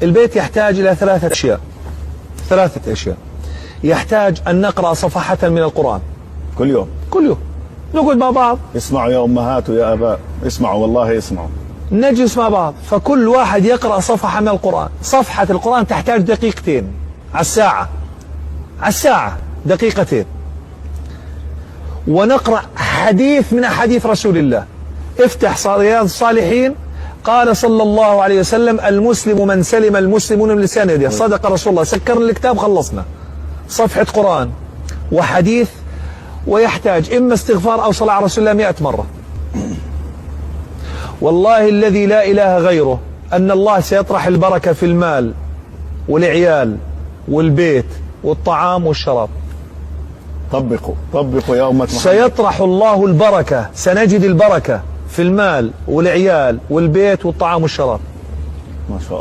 البيت يحتاج إلى ثلاثة أشياء. يحتاج أن نقرأ صفحة من القرآن كل يوم. نقعد مع بعض. اسمعوا يا أمهات ويا آباء، اسمعوا والله اسمعوا. نجلس مع بعض، فكل واحد يقرأ صفحة من القرآن. صفحة القرآن تحتاج دقيقتين على الساعة دقيقتين. ونقرأ حديث من أحاديث رسول الله. افتح رياض الصالحين، قال صلى الله عليه وسلم: المسلم من سلم المسلمون من لسانه ويده. صدق رسول الله. سكرنا الكتاب، خلصنا. صفحة قرآن وحديث، ويحتاج إما استغفار أو صلاة على رسول الله 100 مرة. والله الذي لا إله غيره أن الله سيطرح البركة في المال والعيال والبيت والطعام والشراب. طبقوا يا أمة محمد. سيطرح الله البركة، سنجد البركة في المال والعيال والبيت والطعام والشراب. ما شاء الله.